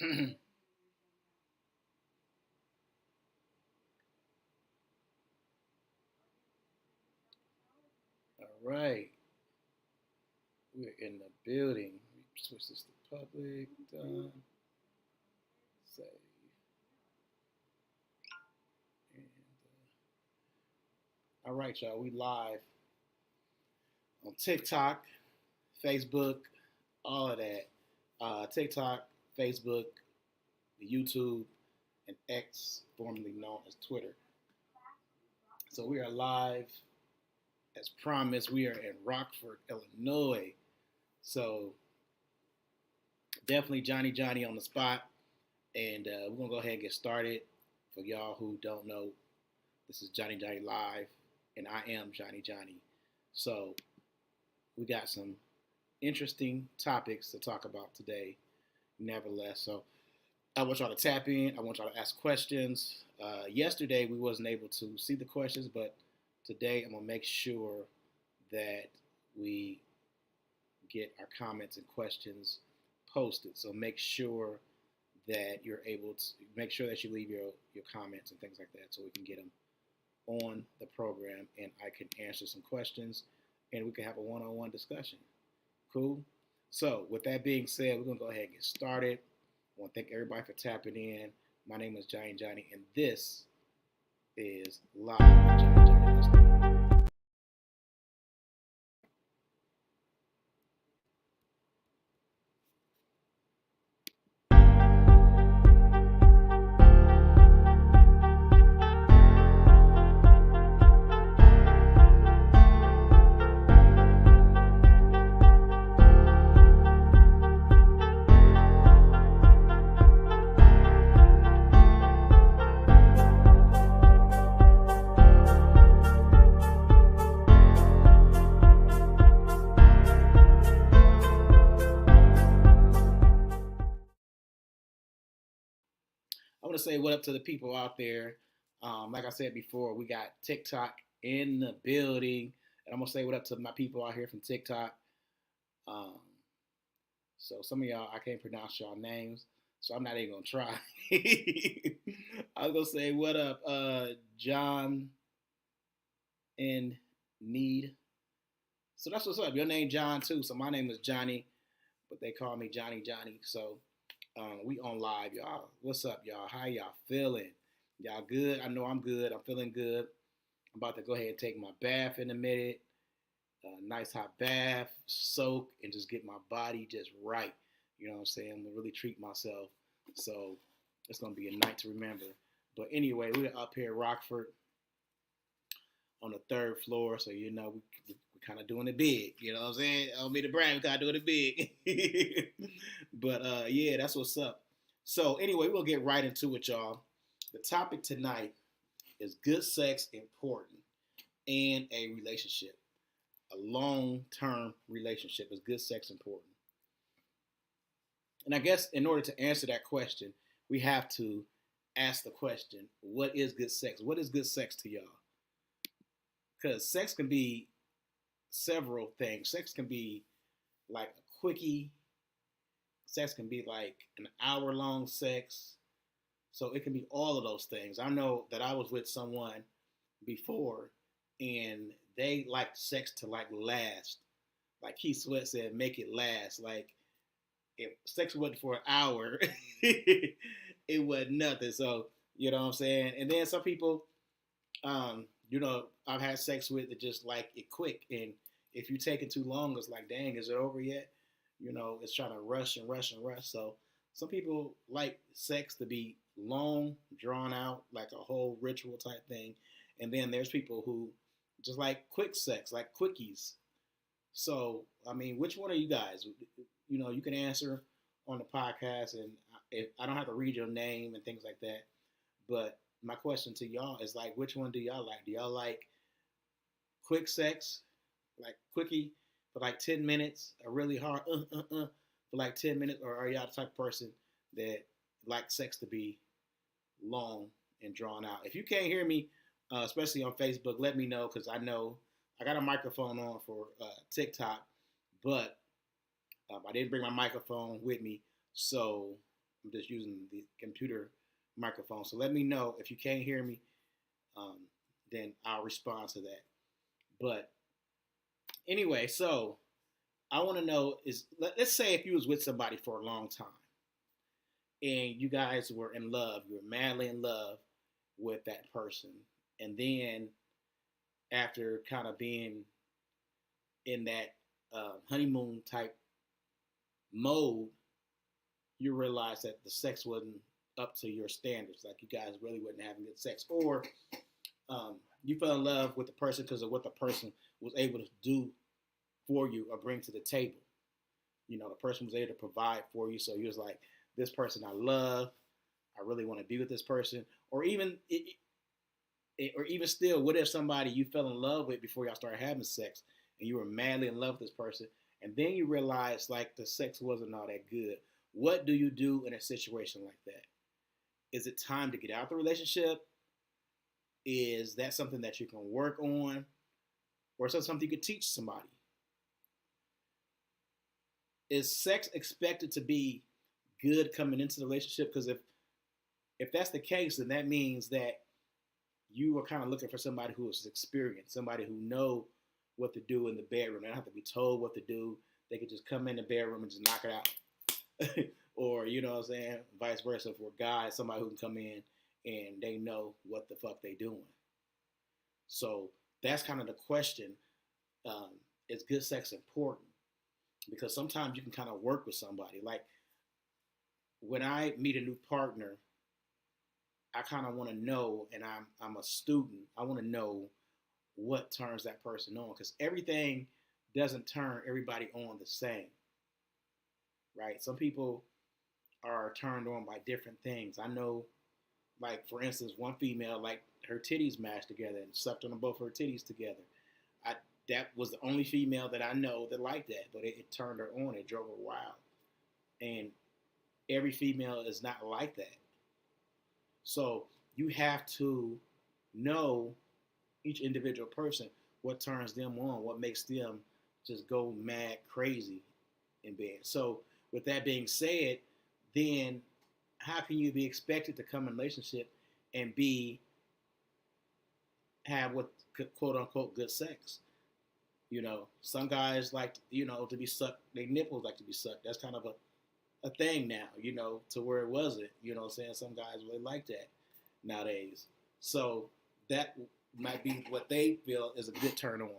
All right, we're in the building. Switch this to public. Done. Save. And, all right, y'all. We live on TikTok, Facebook, all of that. TikTok, Facebook, YouTube, and X, formerly known as Twitter. So we are live. As promised, we are in Rockford, Illinois. So definitely Johnny on the spot. And we're going to go ahead and get started. For y'all who don't know, this is Johnny Live, and I am Johnny. So we got some interesting topics to talk about today, nevertheless. So I want y'all to tap in. I want y'all to ask questions. Yesterday we wasn't able to see the questions, but today I'm gonna make sure that we get our comments and questions posted. So make sure that you're able to make sure that you leave your comments and things like that, so we can get them on the program and I can answer some questions and we can have a one-on-one discussion. Cool. So with that being said, we're gonna go ahead and get started. I want to thank everybody for tapping in. My name is Johnny, and this is Live with Johnny. I want to say what up to the people out there. Like I said before, we got TikTok in the building, and I'm gonna say what up to my people out here from TikTok. Um, so some of y'all I can't pronounce y'all names, so I'm not even gonna try. I was gonna say what up, John in Need. So that's what's up. Your name John too. So my name is Johnny, but they call me Johnny. So we on live, y'all. What's up, y'all? How y'all feeling? Y'all good? I know I'm good. I'm feeling good. I'm about to go ahead and take my bath in a minute. Nice hot bath, soak, and just get my body just right. You know what I'm saying? I'm gonna really treat myself. So it's gonna be a night to remember. But anyway, we're up here at Rockford on the third floor, so you know we kind of doing it big. You know what I'm saying? I don't mean to brag, we kind of doing it big. But yeah, that's what's up. So anyway, we'll get right into it, y'all. The topic tonight is good sex important in a relationship. A long-term relationship, is good sex important? And I guess in order to answer that question, we have to ask the question, what is good sex? What is good sex to y'all? Because sex can be several things. Sex can be like a quickie. Sex can be like an hour long sex. So it can be all of those things. I know that I was with someone before and they like sex to like last. Like Keith Sweat said, make it last. Like if sex wasn't for an hour, it wasn't nothing. So, you know what I'm saying? And then some people, I've had sex with that just like it quick. And if you take it too long, it's like, dang, is it over yet? It's trying to rush and rush and rush. So some people like sex to be long, drawn out, like a whole ritual type thing. And then there's people who just like quick sex, like quickies. So, I mean, which one are you guys? You can answer on the podcast, and if I don't have to read your name and things like that. But my question to y'all is like, which one do y'all like? Do y'all like quick sex, like quickie for like 10 minutes, a really hard for like 10 minutes, or are y'all the type of person that like sex to be long and drawn out? If you can't hear me, especially on Facebook, let me know, because I know I got a microphone on for TikTok, but I didn't bring my microphone with me, so I'm just using the computer microphone. So let me know if you can't hear me. Um, then I'll respond to that. But anyway, so I want to know is let's say if you was with somebody for a long time and you guys were in love, you were madly in love with that person, and then after kind of being in that honeymoon type mode, you realize that the sex wasn't up to your standards. Like you guys really wasn't having good sex, or you fell in love with the person because of what the person was able to do for you or bring to the table. You know, the person was able to provide for you, so you was like, "This person I love. I really want to be with this person." Or even, or even still, what if somebody you fell in love with before y'all started having sex, and you were madly in love with this person, and then you realize like the sex wasn't all that good? What do you do in a situation like that? Is it time to get out of the relationship? Is that something that you can work on, or is that something you could teach somebody? Is sex expected to be good coming into the relationship? Because if that's the case, then that means that you are kind of looking for somebody who is experienced, somebody who know what to do in the bedroom. They don't have to be told what to do. They could just come in the bedroom and just knock it out. Or, you know what I'm saying, vice versa for guys, somebody who can come in and they know what the fuck they doing. So that's kind of the question. Is good sex important? Because sometimes you can kind of work with somebody. Like when I meet a new partner, I kind of want to know, and I'm a student. I want to know what turns that person on, because everything doesn't turn everybody on the same, right? Some people are turned on by different things. I know, like for instance, one female like her titties mashed together and sucked on both her titties together. I That was the only female that I know that liked that, but it turned her on. It drove her wild, and every female is not like that. So you have to know each individual person, what turns them on, what makes them just go mad crazy in bed. So with that being said, then how can you be expected to come in a relationship and be have what quote unquote good sex? You know, some guys like, you know, to be sucked, their nipples like to be sucked. That's kind of a thing now, you know, to where it wasn't. You know what I'm saying? Some guys really like that nowadays. So that might be what they feel is a good turn on.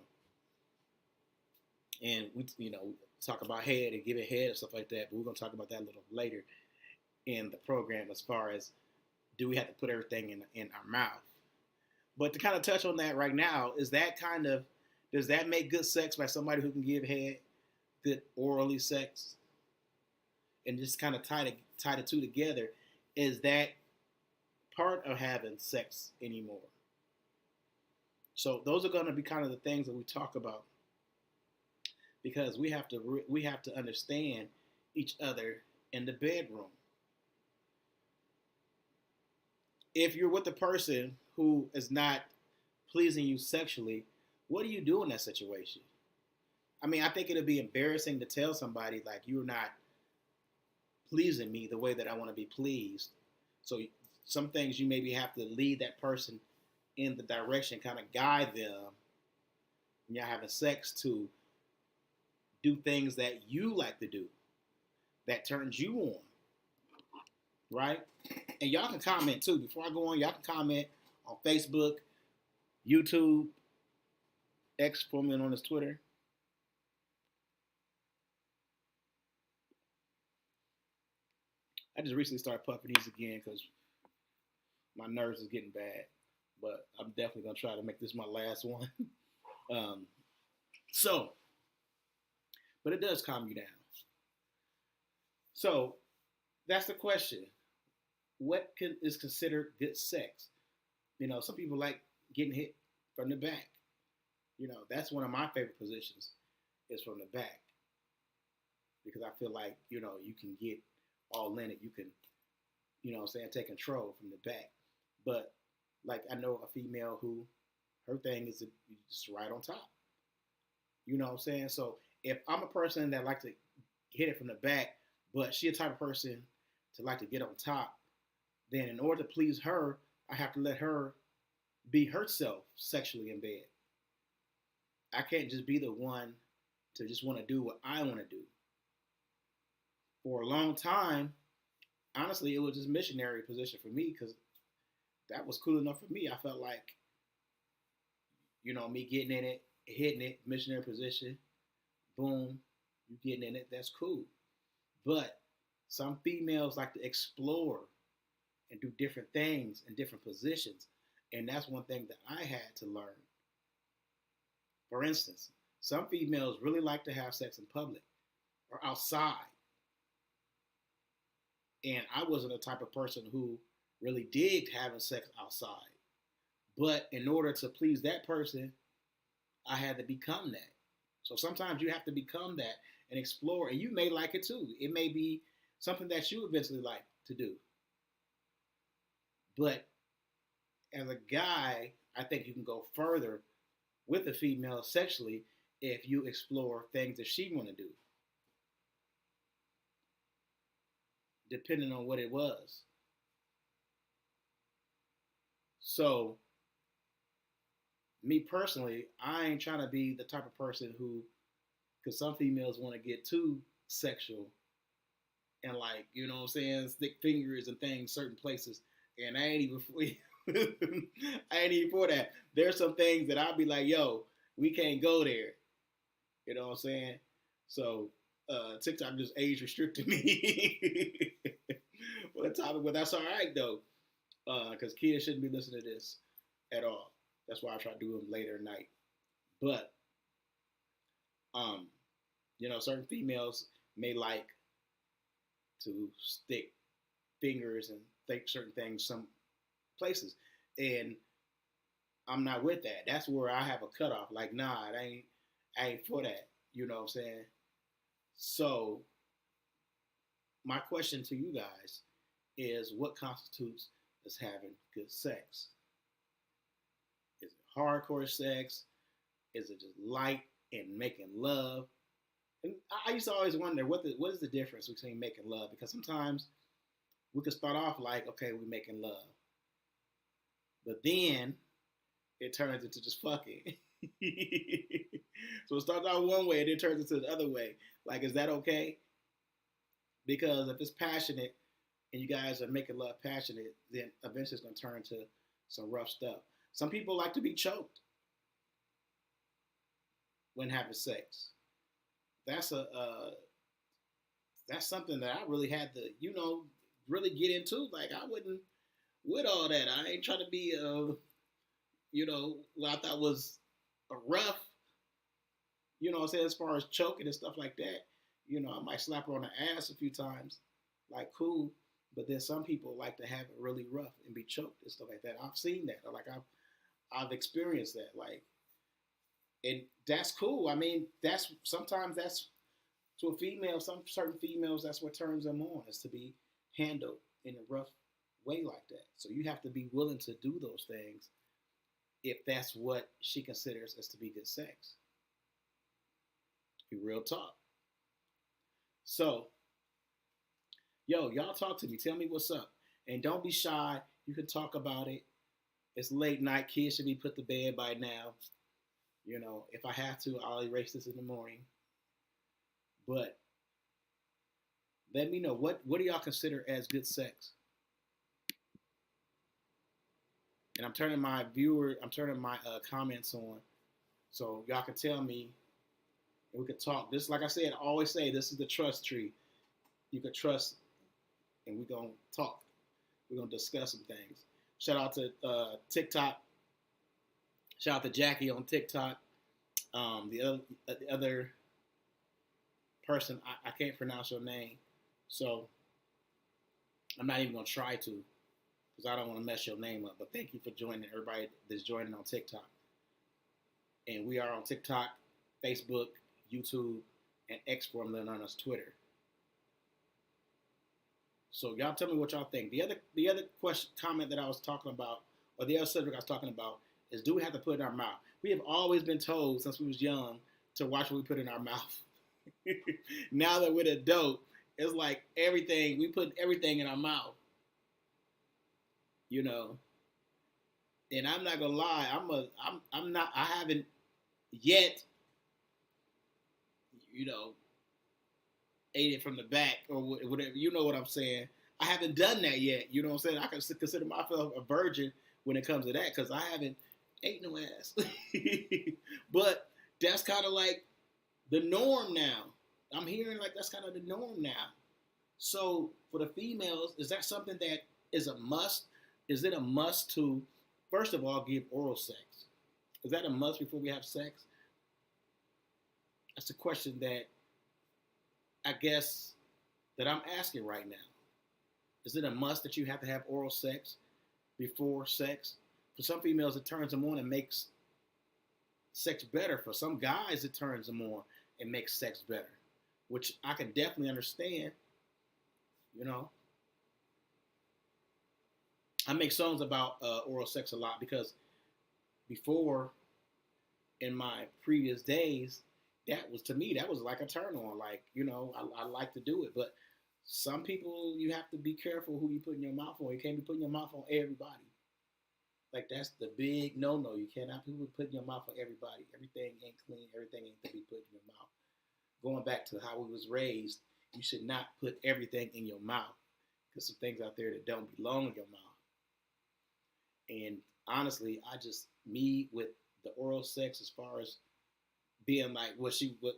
And we, you know, talk about head and giving head and stuff like that, but we're gonna talk about that a little later in the program as far as do we have to put everything in our mouth. But to kind of touch on that right now, is that kind of, does that make good sex by somebody who can give head, good orally sex, and just kind of tie the two together? Is that part of having sex anymore? So those are going to be kind of the things that we talk about, because we have to understand each other in the bedroom. If you're with a person who is not pleasing you sexually, what do you do in that situation? I mean, I think it'd be embarrassing to tell somebody like you're not pleasing me the way that I want to be pleased. So some things you maybe have to lead that person in the direction, kind of guide them when you're having sex to do things that you like to do, that turns you on, right? And y'all can comment too. Before I go on, y'all can comment on Facebook, YouTube, X, formerly known as Twitter. I just recently started puffing these again because my nerves is getting bad. But I'm definitely gonna try to make this my last one. um, so, but it does calm you down. So that's the question. What is considered good sex? You know, some people like getting hit from the back. You know, that's one of my favorite positions is from the back, because I feel like, you know, you can get all in it. You can, you know what I'm saying, take control from the back. But like I know a female who her thing is just right on top. You know what I'm saying? So if I'm a person that like to hit it from the back, but she a type of person to like to get on top, then in order to please her, I have to let her be herself sexually in bed. I can't just be the one to just want to do what I want to do. For a long time, honestly, it was just missionary position for me because that was cool enough for me. I felt like, me getting in it, hitting it, missionary position, boom, you getting in it, that's cool. But some females like to explore and do different things in different positions. And that's one thing that I had to learn. For instance, some females really like to have sex in public or outside. And I wasn't the type of person who really digged having sex outside. But in order to please that person, I had to become that. So sometimes you have to become that and explore, and you may like it too. It may be something that you eventually like to do. But as a guy, I think you can go further with a female sexually if you explore things that she want to do, depending on what it was. So, me personally, I ain't trying to be the type of person who, because some females want to get too sexual and like, what I'm saying, stick fingers and things certain places, and I ain't even I ain't even for that. There's some things that I'll be like, yo, we can't go there. You know what I'm saying? So TikTok just age restricted me. For the topic, but that's all right though, because kids shouldn't be listening to this at all. That's why I try to do them later at night. But um, certain females may like to stick fingers and think certain things some places, and I'm not with that. That's where I have a cutoff. Like, nah, I ain't for that. You know what I'm saying? So, my question to you guys is, what constitutes as having good sex? Is it hardcore sex? Is it just light and making love? And I used to always wonder what is the difference between making love, because sometimes we could start off like, okay, we're making love, but then it turns into just fucking. So it starts out one way and it turns into the other way. Like, is that okay? Because if it's passionate and you guys are making love passionate, then eventually it's going to turn to some rough stuff. Some people like to be choked when having sex. That's that's something that I really had to, really get into. Like, I wouldn't with all that. I ain't trying to be, what I thought was a rough, what I'm saying, as far as choking and stuff like that. I might slap her on the ass a few times, like, cool. But then some people like to have it really rough and be choked and stuff like that. I've seen that. Like, I've experienced that. Like, and that's cool. I mean, sometimes that's to a female. Some certain females, that's what turns them on, is to be handled in a rough way like that. So you have to be willing to do those things if that's what she considers as to be good sex. Be real talk. So, y'all talk to me. Tell me what's up. And don't be shy. You can talk about it. It's late night. Kids should be put to bed by now. If I have to, I'll erase this in the morning. But let me know, what do y'all consider as good sex? And I'm turning my comments on, so y'all can tell me, and we can talk. This, like I said, I always say, this is the trust tree. You can trust, and we're gonna talk. We're gonna discuss some things. Shout out to TikTok. Shout out to Jackie on TikTok. The other person, I can't pronounce your name, so I'm not even gonna try to, because I don't want to mess your name up. But thank you for joining, everybody that's joining on TikTok. And we are on TikTok, Facebook, YouTube, and X, formerly known as Twitter. So y'all tell me what y'all think. The other comment that I was talking about, or the other subject I was talking about, is, do we have to put it in our mouth? We have always been told since we was young to watch what we put in our mouth. Now that we're adult, It's like everything we put everything in our mouth, you know. And I'm not gonna lie, I'm not I haven't yet, you know, ate it from the back or whatever. You know what I'm saying? I haven't done that yet. You know what I'm saying? I can consider myself a virgin when it comes to that because I haven't ate no ass. But that's kind of like the norm now. I'm hearing like that's kind of the norm now. So for the females, is that something that is a must? Is it a must to, first of all, give oral sex? Is that a must before we have sex? That's a question that I guess that I'm asking right now. Is it a must that you have to have oral sex before sex? For some females, it turns them on and makes sex better. For some guys, it turns them on and makes sex better, which I can definitely understand. You know, I make songs about oral sex a lot because before, in my previous days, that was to me that was like a turn on. Like, you know, I like to do it, but some people you have to be careful who you put in your mouth on. You can't be putting your mouth on everybody. Like that's the big no no. You cannot people put in your mouth on everybody. Everything ain't clean. Everything ain't to be put in your mouth. Going back to how we was raised, you should not put everything in your mouth because some things out there that don't belong in your mouth. And honestly, I just me with the oral sex as far as being like what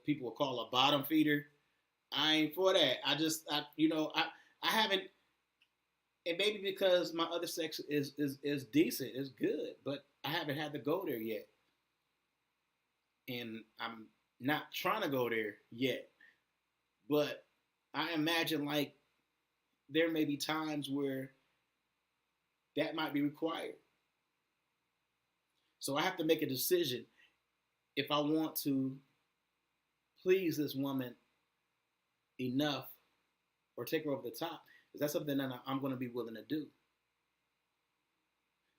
people would call a bottom feeder. I ain't for that. I haven't, and maybe because my other sex is decent, is good, but I haven't had to go there yet, and I'm not trying to go there yet. But I imagine like there may be times where that might be required. So I have to make a decision if I want to please this woman enough or take her over the top. Is that something that I'm going to be willing to do?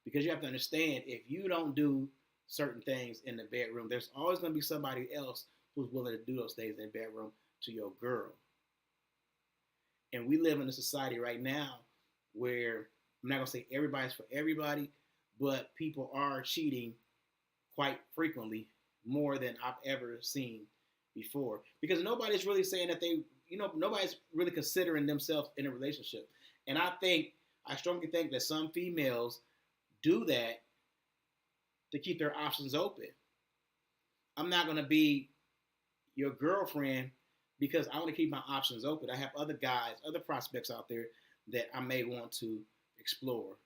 Because you have to understand, if you don't do certain things in the bedroom, there's always going to be somebody else who's willing to do those things in the bedroom to your girl. And we live in a society right now where I'm not going to say everybody's for everybody, but people are cheating quite frequently, more than I've ever seen before. Because nobody's really saying that nobody's really considering themselves in a relationship. And I strongly think that some females do that to keep their options open. I'm not going to be your girlfriend because I want to keep my options open. I have other guys, other prospects out there that I may want to explore.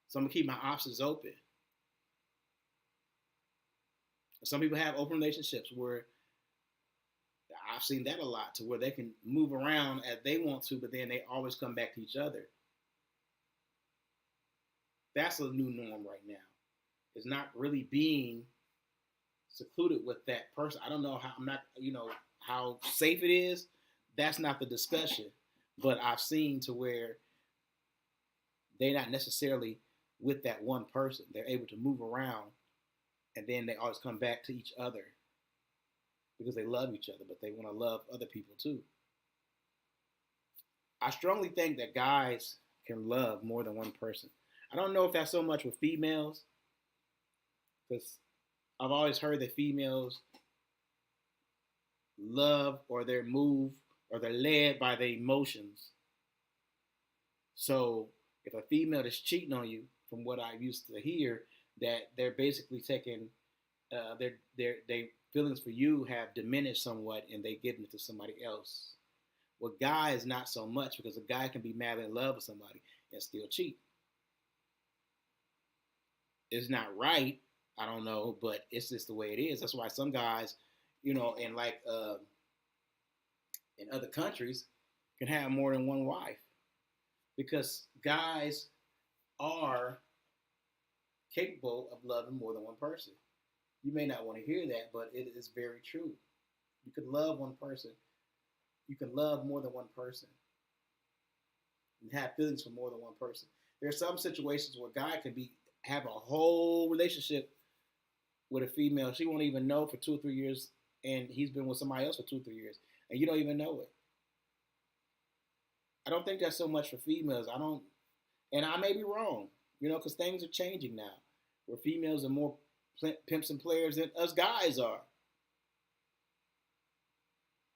So I'm going to keep my options open. Some people have open relationships where I've seen that a lot, to where they can move around as they want to, but then they always come back to each other. That's a new norm right now. It's not really being secluded with that person. I don't know how how safe it is. That's not the discussion. But I've seen to where they're not necessarily with that one person. They're able to move around, and then they always come back to each other because they love each other, but they want to love other people too. I strongly think that guys can love more than one person. I don't know if that's so much with females, because I've always heard that females love or they're moved or they're led by their emotions. So if a female is cheating on you, from what I used to hear, that they're basically taking their feelings for you have diminished somewhat and they give it to somebody else. Well, guys not so much, because a guy can be madly in love with somebody and still cheat. It's not right. I don't know, but it's just the way it is. That's why some guys, in like in other countries, can have more than one wife, because guys are capable of loving more than one person. You may not want to hear that, but it is very true. You can love one person. You can love more than one person and have feelings for more than one person. There are some situations where a guy can have a whole relationship with a female. She won't even know for 2 or 3 years, and he's been with somebody else for 2 or 3 years, and you don't even know it. I don't think that's so much for females. I don't, and I may be wrong, because things are changing now, where females are more pimps and players than us guys are.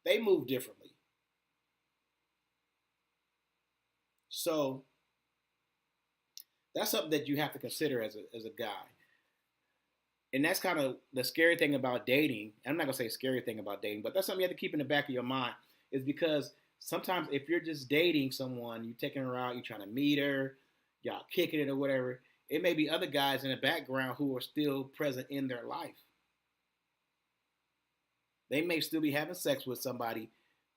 They move differently. So that's something that you have to consider as a guy. And that's kind of the scary thing about dating. I'm not gonna say scary thing about dating, but that's something you have to keep in the back of your mind. Is because sometimes if you're just dating someone, you're taking her out, you're trying to meet her, y'all kicking it or whatever. It may be other guys in the background who are still present in their life. They may still be having sex with somebody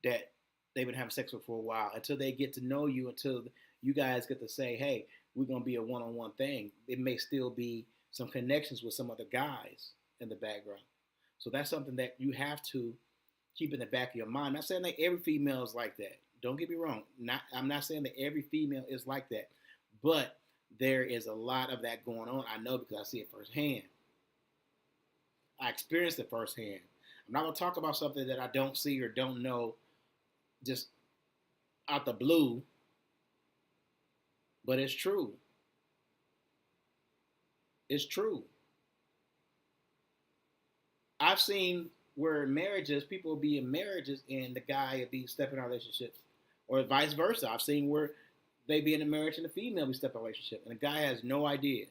that they've been having sex with for a while until they get to know you, until you guys get to say, hey, we're going to be a one-on-one thing. It may still be some connections with some other guys in the background. So that's something that you have to keep in the back of your mind. I'm not saying that every female is like that. Don't get me wrong. I'm not saying that every female is like that. But there is a lot of that going on. I know because I see it firsthand. I experienced it firsthand. I'm not going to talk about something that I don't see or don't know just out the blue, but it's true. It's true. I've seen where marriages, people will be in marriages and the guy will be stepping in relationships, or vice versa. I've seen where they be in a marriage and the female be stepping in a relationship, and the guy has no idea.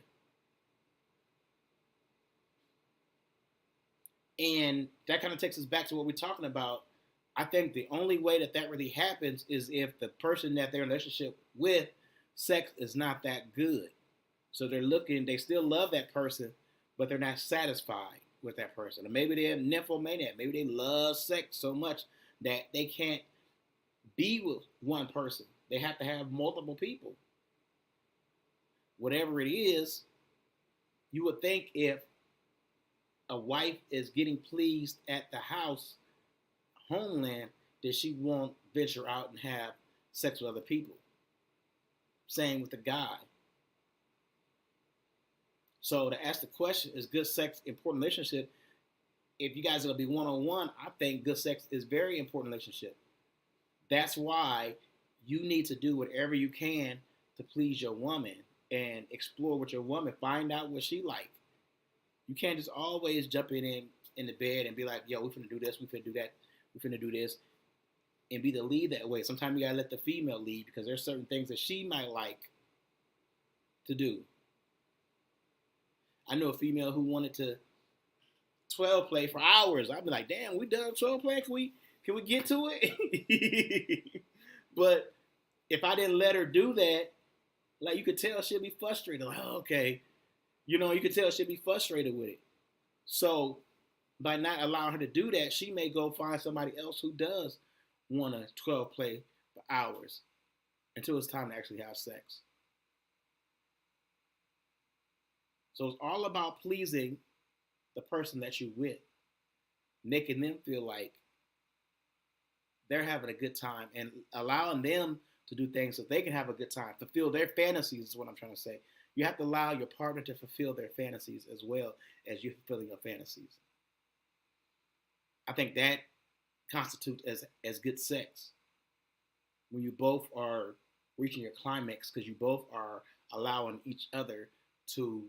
And that kind of takes us back to what we're talking about. I think the only way that that really happens is if the person that they're in a relationship with, sex is not that good. So they're looking, they still love that person, but they're not satisfied with that person. Or maybe they're nymphomaniac. Maybe they love sex so much that they can't be with one person. They have to have multiple people. Whatever it is, you would think if a wife is getting pleased at the house, homeland, that she won't venture out and have sex with other people. Same with the guy. So to ask the question, is good sex important relationship? If you guys are gonna be one-on-one, I think good sex is very important relationship. That's why you need to do whatever you can to please your woman and explore with your woman. Find out what she like. You can't just always jump in the bed and be like, yo, we finna do this, we finna do that, we finna do this, and be the lead that way. Sometimes you gotta let the female lead because there's certain things that she might like to do. I know a female who wanted to 12 play for hours. I'd be like, damn, we done 12 play? Can we get to it? But if I didn't let her do that, like you could tell she'd be frustrated. Like, oh, okay. You could tell she'd be frustrated with it. So by not allowing her to do that, she may go find somebody else who does want to 12 play for hours until it's time to actually have sex. So it's all about pleasing the person that you're with, making them feel like they're having a good time and allowing them to do things so they can have a good time, fulfill their fantasies is what I'm trying to say. You have to allow your partner to fulfill their fantasies as well as you fulfilling your fantasies. I think that constitutes as good sex when you both are reaching your climax because you both are allowing each other to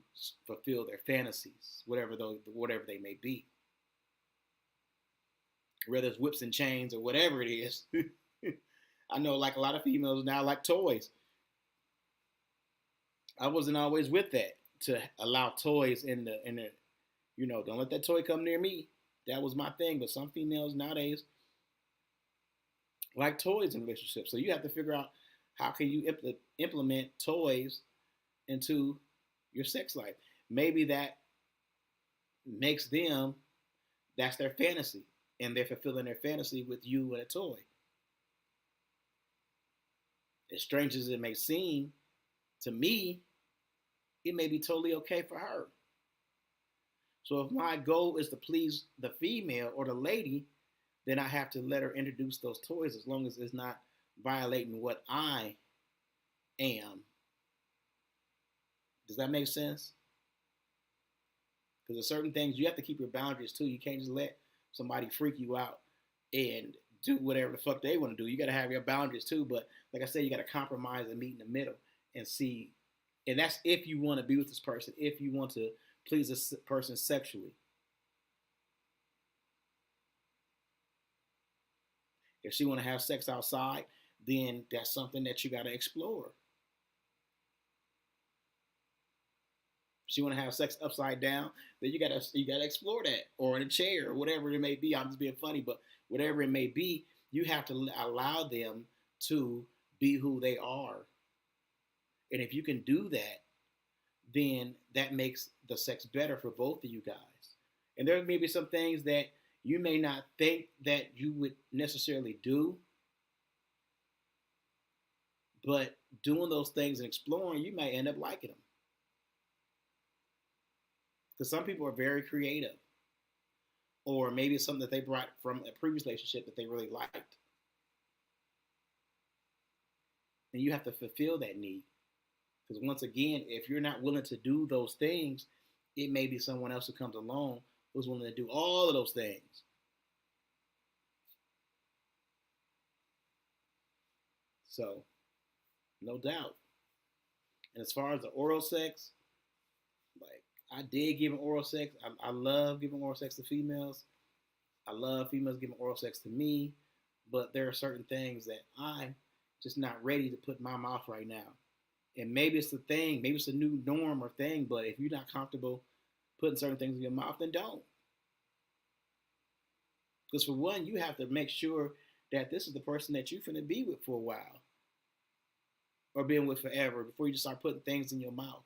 fulfill their fantasies, whatever they may be, whether it's whips and chains or whatever it is. I know, like a lot of females now like toys. I wasn't always with that to allow toys in the don't let that toy come near me. That was my thing. But some females nowadays like toys in relationships. So you have to figure out how can you implement toys into your sex life. Maybe that makes them, that's their fantasy. And they're fulfilling their fantasy with you and a toy. As strange as it may seem, to me, it may be totally okay for her. So if my goal is to please the female or the lady, then I have to let her introduce those toys as long as it's not violating what I am. Does that make sense? Because there's certain things you have to keep your boundaries too. You can't just let somebody freak you out and do whatever the fuck they want to do. You got to have your boundaries too. But like I said, you got to compromise and meet in the middle and see. And that's if you want to be with this person, if you want to please this person sexually. If she want to have sex outside, then that's something that you got to explore. If she want to have sex upside down, then you gotta explore that, or in a chair, or whatever it may be. I'm just being funny, but whatever it may be, you have to allow them to be who they are. And if you can do that, then that makes the sex better for both of you guys. And there may be some things that you may not think that you would necessarily do, but doing those things and exploring, you might end up liking them. Because some people are very creative, or maybe it's something that they brought from a previous relationship that they really liked, and you have to fulfill that need. Because once again, if you're not willing to do those things, it may be someone else who comes along who's willing to do all of those things. So, no doubt. And as far as the oral sex, like I did giving oral sex. I love giving oral sex to females. I love females giving oral sex to me. But there are certain things that I'm just not ready to put in my mouth right now. And maybe it's the thing, maybe it's a new norm or thing, but if you're not comfortable putting certain things in your mouth, then don't. Because for one, you have to make sure that this is the person that you're finna be with for a while, or being with forever, before you just start putting things in your mouth.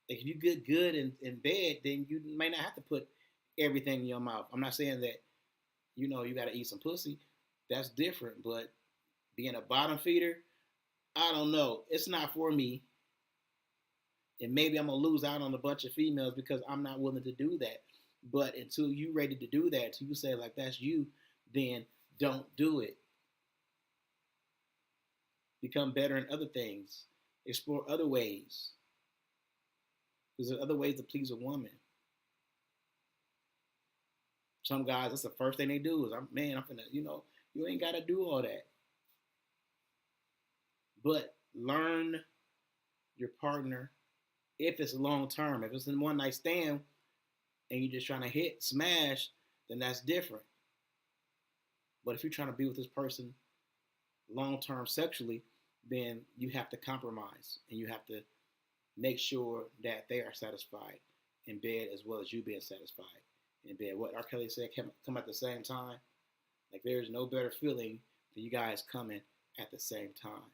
Like if you get good in bed, then you may not have to put everything in your mouth. I'm not saying that, you got to eat some pussy. That's different. But being a bottom feeder, I don't know. It's not for me. And maybe I'm going to lose out on a bunch of females because I'm not willing to do that. But until you ready to do that, until you say like that's you, then don't do it. Become better in other things. Explore other ways. Because there are other ways to please a woman. Some guys, that's the first thing they do is, I'm finna, you ain't got to do all that. But learn your partner if it's long term. If it's in one night stand and you're just trying to hit, smash, then that's different. But if you're trying to be with this person long term sexually, then you have to compromise and you have to make sure that they are satisfied in bed as well as you being satisfied in bed. What R. Kelly said, come at the same time. Like there's no better feeling than you guys coming at the same time.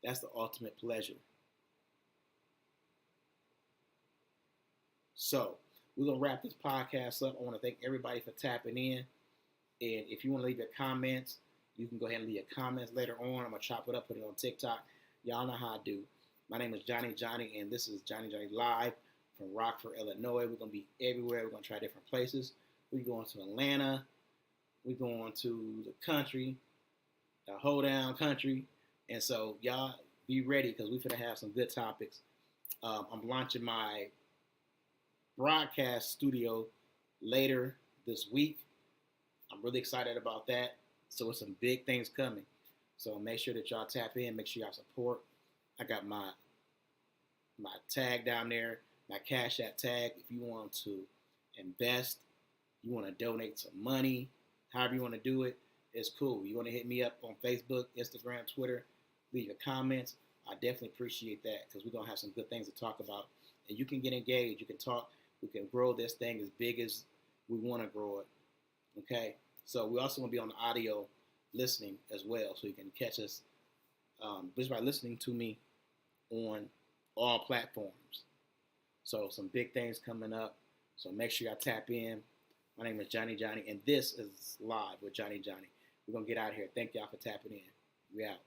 That's the ultimate pleasure. So we're going to wrap this podcast up. I want to thank everybody for tapping in. And if you want to leave your comments, you can go ahead and leave your comments later on. I'm going to chop it up, put it on TikTok. Y'all know how I do. My name is Johnny, and this is Johnny Live from Rockford, Illinois. We're going to be everywhere. We're going to try different places. We're going to Atlanta. We're going to the country, the hoedown country. And so y'all be ready because we're going to have some good topics. I'm launching my broadcast studio later this week. I'm really excited about that. So it's some big things coming. So make sure that y'all tap in. Make sure y'all support. I got my tag down there, my Cash App tag. If you want to invest, you want to donate some money, however you want to do it, it's cool. You want to hit me up on Facebook, Instagram, Twitter, leave your comments. I definitely appreciate that because we're going to have some good things to talk about. And you can get engaged. You can talk. We can grow this thing as big as we want to grow it. Okay? So we also want to be on the audio listening as well, so you can catch us just by listening to me on all platforms. So some big things coming up. So make sure y'all tap in. My name is Johnny, and this is Live with Johnny. We're going to get out of here. Thank y'all for tapping in. We out.